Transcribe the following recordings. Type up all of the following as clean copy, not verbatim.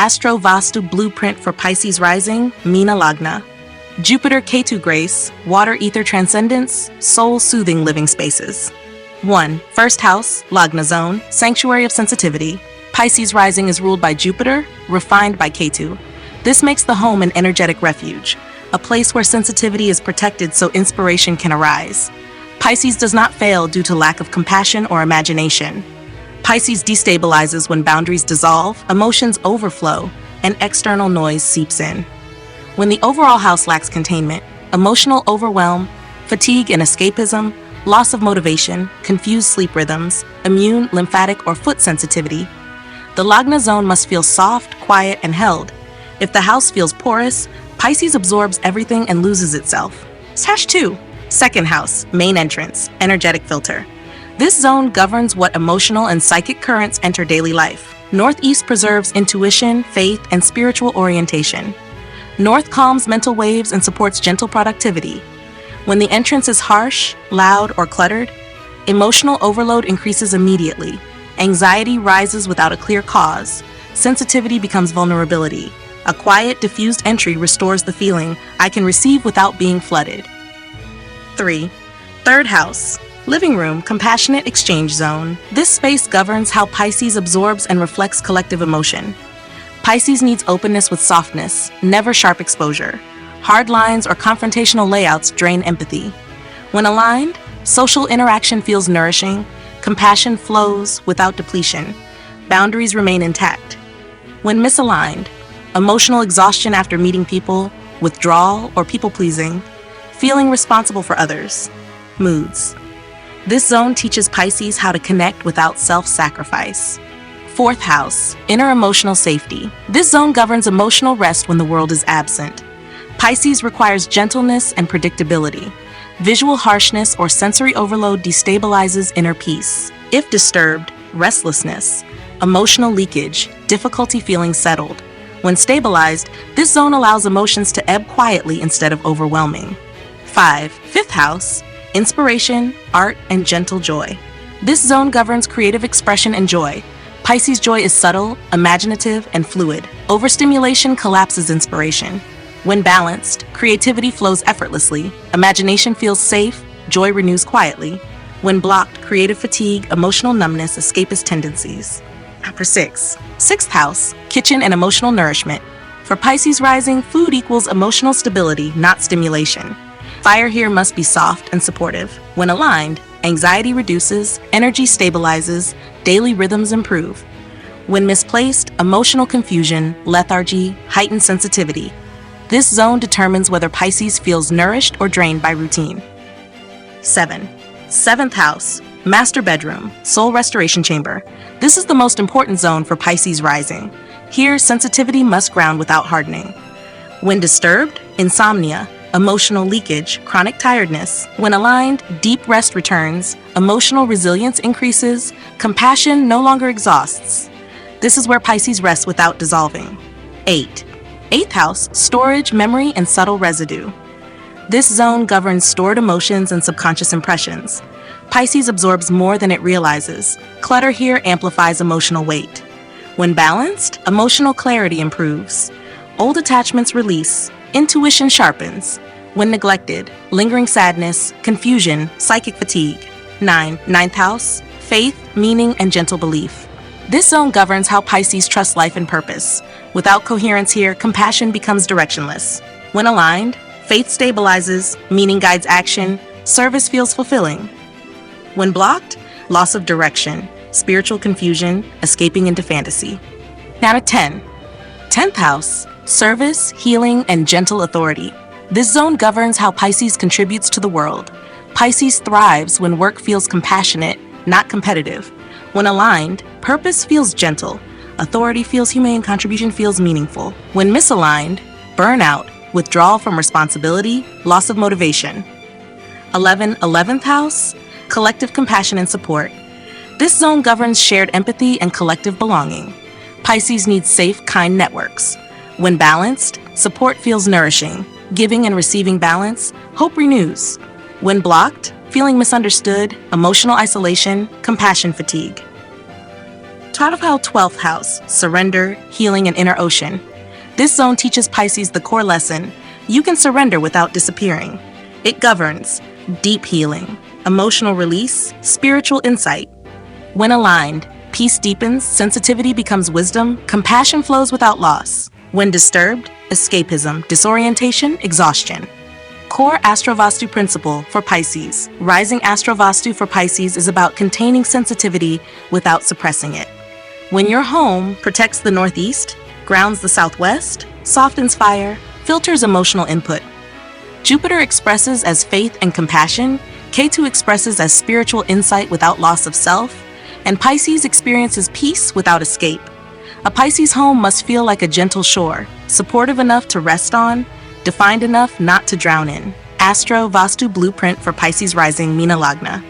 AstroVastu Blueprint for Pisces Rising, Mina Lagna. Jupiter Ketu Grace, Water Ether Transcendence, Soul Soothing Living Spaces. 1. First House, Lagna Zone, Sanctuary of Sensitivity. Pisces Rising is ruled by Jupiter, refined by Ketu. This makes the home an energetic refuge, a place where sensitivity is protected so inspiration can arise. Pisces does not fail due to lack of compassion or imagination. Pisces destabilizes when boundaries dissolve, emotions overflow, and external noise seeps in. When the overall house lacks containment, emotional overwhelm, fatigue and escapism, loss of motivation, confused sleep rhythms, immune, lymphatic, or foot sensitivity, the Lagna Zone must feel soft, quiet, and held. If the house feels porous, Pisces absorbs everything and loses itself. 2. Second house, main entrance, energetic filter. This zone governs what emotional and psychic currents enter daily life. Northeast preserves intuition, faith, and spiritual orientation. North calms mental waves and supports gentle productivity. When the entrance is harsh, loud, or cluttered, emotional overload increases immediately. Anxiety rises without a clear cause. Sensitivity becomes vulnerability. A quiet, diffused entry restores the feeling, I can receive without being flooded. 3. Third house, living room, compassionate exchange zone. This space governs how Pisces absorbs and reflects collective emotion. Pisces needs openness with softness, never sharp exposure. Hard lines or confrontational layouts drain empathy. When aligned, social interaction feels nourishing, compassion flows without depletion, boundaries remain intact. When misaligned, emotional exhaustion after meeting people, withdrawal or people-pleasing, feeling responsible for others, moods. This zone teaches Pisces how to connect without self-sacrifice. Fourth house, inner emotional safety. This zone governs emotional rest when the world is absent. Pisces requires gentleness and predictability. Visual harshness or sensory overload destabilizes inner peace. If disturbed, restlessness, emotional leakage, difficulty feeling settled. When stabilized, this zone allows emotions to ebb quietly instead of overwhelming. 5. Fifth house, inspiration, art, and gentle joy. This zone governs creative expression and joy. Pisces joy is subtle, imaginative, and fluid. Overstimulation collapses inspiration. When balanced, creativity flows effortlessly, imagination feels safe, joy renews quietly. When blocked, creative fatigue, emotional numbness, escapist tendencies. 6. Sixth house, kitchen and emotional nourishment. For Pisces rising, food equals emotional stability, not stimulation. Fire here must be soft and supportive. When aligned, anxiety reduces, energy stabilizes, daily rhythms improve. When misplaced, emotional confusion, lethargy, heightened sensitivity. This zone determines whether Pisces feels nourished or drained by routine. 7. Seventh house, master bedroom, soul restoration chamber. This is the most important zone for Pisces rising. Here, sensitivity must ground without hardening. When disturbed, insomnia, emotional leakage, chronic tiredness. When aligned, deep rest returns, emotional resilience increases, compassion no longer exhausts. This is where Pisces rests without dissolving. 8. Eighth house, storage, memory, and subtle residue. This zone governs stored emotions and subconscious impressions. Pisces absorbs more than it realizes. Clutter here amplifies emotional weight. When balanced, emotional clarity improves. Old attachments release. Intuition sharpens. When neglected, lingering sadness, confusion, psychic fatigue. 9. Ninth house, faith, meaning, and gentle belief. This zone governs how Pisces trusts life and purpose. Without coherence here, compassion becomes directionless. When aligned, faith stabilizes, meaning guides action, service feels fulfilling. When blocked, loss of direction, spiritual confusion, escaping into fantasy. Now to 10. 10th house, service, healing, and gentle authority. This zone governs how Pisces contributes to the world. Pisces thrives when work feels compassionate, not competitive. When aligned, purpose feels gentle, authority feels humane, contribution feels meaningful. When misaligned, burnout, withdrawal from responsibility, loss of motivation. 11th house, collective compassion and support. This zone governs shared empathy and collective belonging. Pisces needs safe, kind networks. When balanced, support feels nourishing. Giving and receiving balance, hope renews. When blocked, feeling misunderstood, emotional isolation, compassion fatigue. Tadapal 12th house, surrender, healing, and inner ocean. This zone teaches Pisces the core lesson: you can surrender without disappearing. It governs deep healing, emotional release, spiritual insight. When aligned, peace deepens, sensitivity becomes wisdom, compassion flows without loss. When disturbed, escapism, disorientation, exhaustion. Core AstroVastu principle for Pisces. Rising AstroVastu for Pisces is about containing sensitivity without suppressing it. When your home protects the northeast, grounds the southwest, softens fire, filters emotional input. Jupiter expresses as faith and compassion, Ketu expresses as spiritual insight without loss of self, and Pisces experiences peace without escape. A Pisces home must feel like a gentle shore, supportive enough to rest on, defined enough not to drown in. AstroVastu Blueprint for Pisces Rising, Mina Lagna.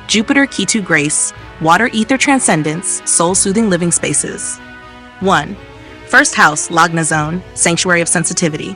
Jupiter Ketu Grace, water ether transcendence, soul-soothing living spaces. 1. First house, Lagna Zone, sanctuary of sensitivity.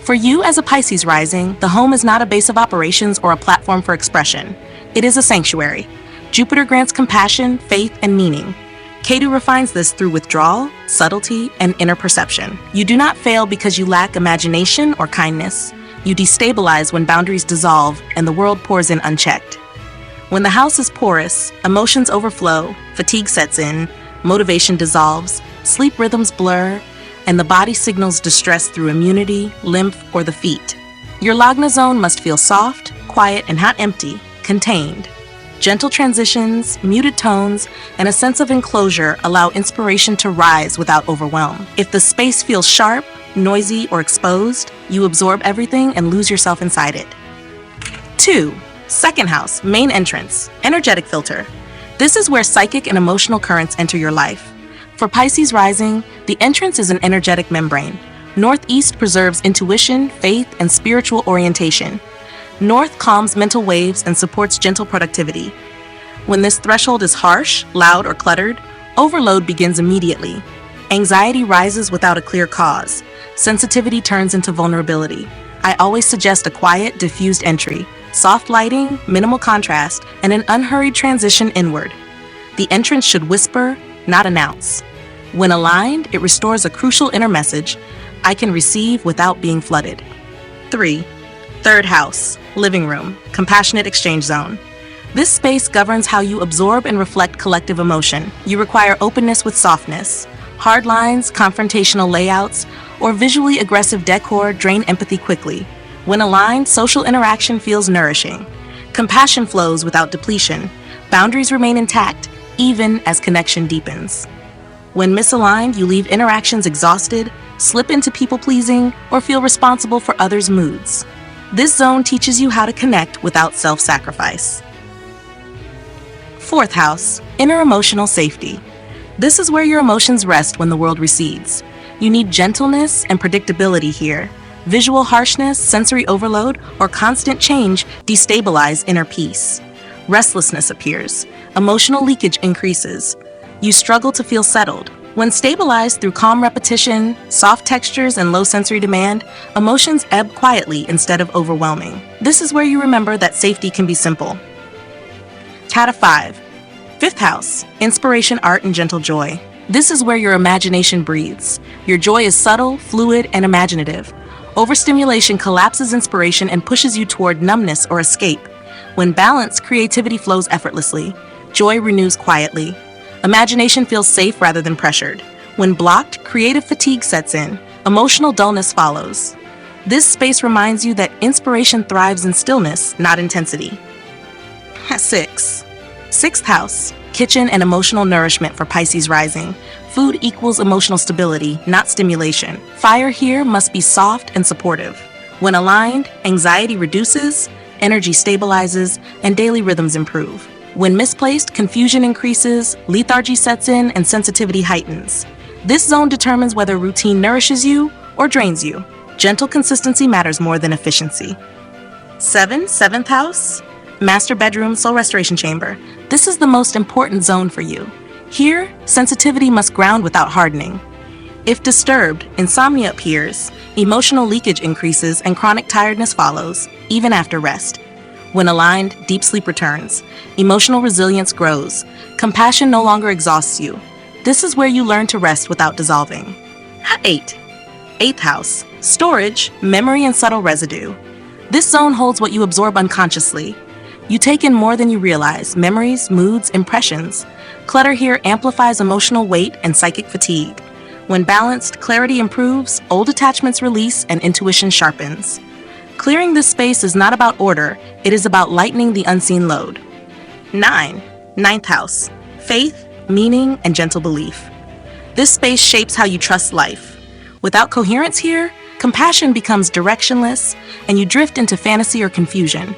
For you as a Pisces rising, the home is not a base of operations or a platform for expression. It is a sanctuary. Jupiter grants compassion, faith, and meaning. Ketu refines this through withdrawal, subtlety, and inner perception. You do not fail because you lack imagination or kindness. You destabilize when boundaries dissolve and the world pours in unchecked. When the house is porous, emotions overflow, fatigue sets in, motivation dissolves, sleep rhythms blur, and the body signals distress through immunity, lymph, or the feet. Your Lagna zone must feel soft, quiet, and not empty, contained. Gentle transitions, muted tones, and a sense of enclosure allow inspiration to rise without overwhelm. If the space feels sharp, noisy, or exposed, you absorb everything and lose yourself inside it. 2. Second house, main entrance, energetic filter. This is where psychic and emotional currents enter your life. For Pisces rising, the entrance is an energetic membrane. Northeast preserves intuition, faith, and spiritual orientation. North calms mental waves and supports gentle productivity. When this threshold is harsh, loud, or cluttered, overload begins immediately. Anxiety rises without a clear cause. Sensitivity turns into vulnerability. I always suggest a quiet, diffused entry, soft lighting, minimal contrast, and an unhurried transition inward. The entrance should whisper, not announce. When aligned, it restores a crucial inner message: I can receive without being flooded. 3. Third house, living room, compassionate exchange zone. This space governs how you absorb and reflect collective emotion. You require openness with softness. Hard lines, confrontational layouts, or visually aggressive decor drain empathy quickly. When aligned, social interaction feels nourishing. Compassion flows without depletion. Boundaries remain intact, even as connection deepens. When misaligned, you leave interactions exhausted, slip into people-pleasing, or feel responsible for others' moods. This zone teaches you how to connect without self-sacrifice. Fourth house, inner emotional safety. This is where your emotions rest when the world recedes. You need gentleness and predictability here. Visual harshness, sensory overload, or constant change destabilize inner peace. Restlessness appears. Emotional leakage increases. You struggle to feel settled. When stabilized through calm repetition, soft textures, and low sensory demand, emotions ebb quietly instead of overwhelming. This is where you remember that safety can be simple. Kata 5. Fifth house, inspiration, art, and gentle joy. This is where your imagination breathes. Your joy is subtle, fluid, and imaginative. Overstimulation collapses inspiration and pushes you toward numbness or escape. When balanced, creativity flows effortlessly. Joy renews quietly. Imagination feels safe rather than pressured. When blocked, creative fatigue sets in. Emotional dullness follows. This space reminds you that inspiration thrives in stillness, not intensity. 6. Sixth house, kitchen and emotional nourishment for Pisces rising. Food equals emotional stability, not stimulation. Fire here must be soft and supportive. When aligned, anxiety reduces, energy stabilizes, and daily rhythms improve. When misplaced, confusion increases, lethargy sets in, and sensitivity heightens. This zone determines whether routine nourishes you or drains you. Gentle consistency matters more than efficiency. 7. Seventh house, master bedroom, soul restoration chamber. This is the most important zone for you. Here, sensitivity must ground without hardening. If disturbed, insomnia appears, emotional leakage increases, and chronic tiredness follows, even after rest. When aligned, deep sleep returns. Emotional resilience grows. Compassion no longer exhausts you. This is where you learn to rest without dissolving. 8. Eighth house. Storage, memory, and subtle residue. This zone holds what you absorb unconsciously. You take in more than you realize: memories, moods, impressions. Clutter here amplifies emotional weight and psychic fatigue. When balanced, clarity improves, old attachments release, and intuition sharpens. Clearing this space is not about order, it is about lightening the unseen load. 9. Ninth house. Faith, meaning, and gentle belief. This space shapes how you trust life. Without coherence here, compassion becomes directionless, and you drift into fantasy or confusion.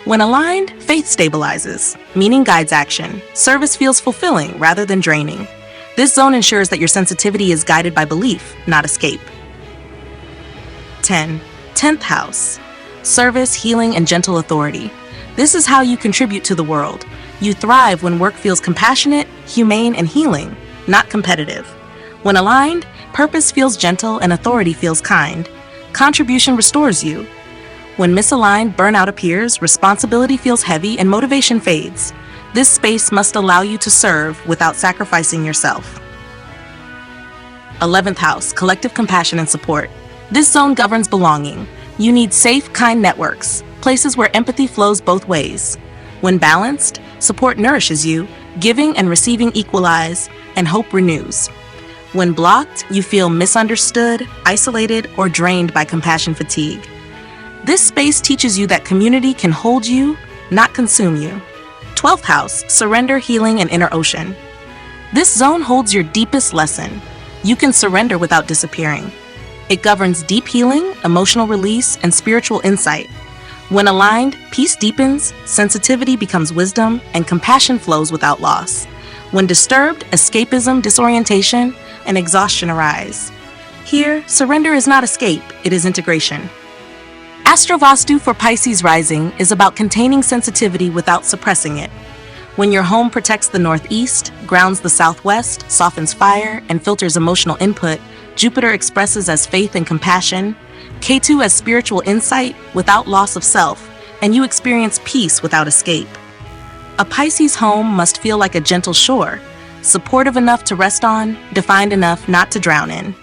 When aligned, faith stabilizes, meaning guides action. Service feels fulfilling rather than draining. This zone ensures that your sensitivity is guided by belief, not escape. 10. 10th house. Service, healing, and gentle authority. This is how you contribute to the world. You thrive when work feels compassionate, humane, and healing, not competitive. When aligned, purpose feels gentle and authority feels kind. Contribution restores you. When misaligned, burnout appears, responsibility feels heavy, and motivation fades. This space must allow you to serve without sacrificing yourself. 11th house, collective compassion and support. This zone governs belonging. You need safe, kind networks, places where empathy flows both ways. When balanced, support nourishes you, giving and receiving equalize, and hope renews. When blocked, you feel misunderstood, isolated, or drained by compassion fatigue. This space teaches you that community can hold you, not consume you. 12th house, surrender, healing, and inner ocean. This zone holds your deepest lesson. You can surrender without disappearing. It governs deep healing, emotional release, and spiritual insight. When aligned, peace deepens, sensitivity becomes wisdom, and compassion flows without loss. When disturbed, escapism, disorientation, and exhaustion arise. Here, surrender is not escape, it is integration. AstroVastu for Pisces Rising is about containing sensitivity without suppressing it. When your home protects the northeast, grounds the southwest, softens fire, and filters emotional input, Jupiter expresses as faith and compassion, Ketu as spiritual insight without loss of self, and you experience peace without escape. A Pisces home must feel like a gentle shore, supportive enough to rest on, defined enough not to drown in.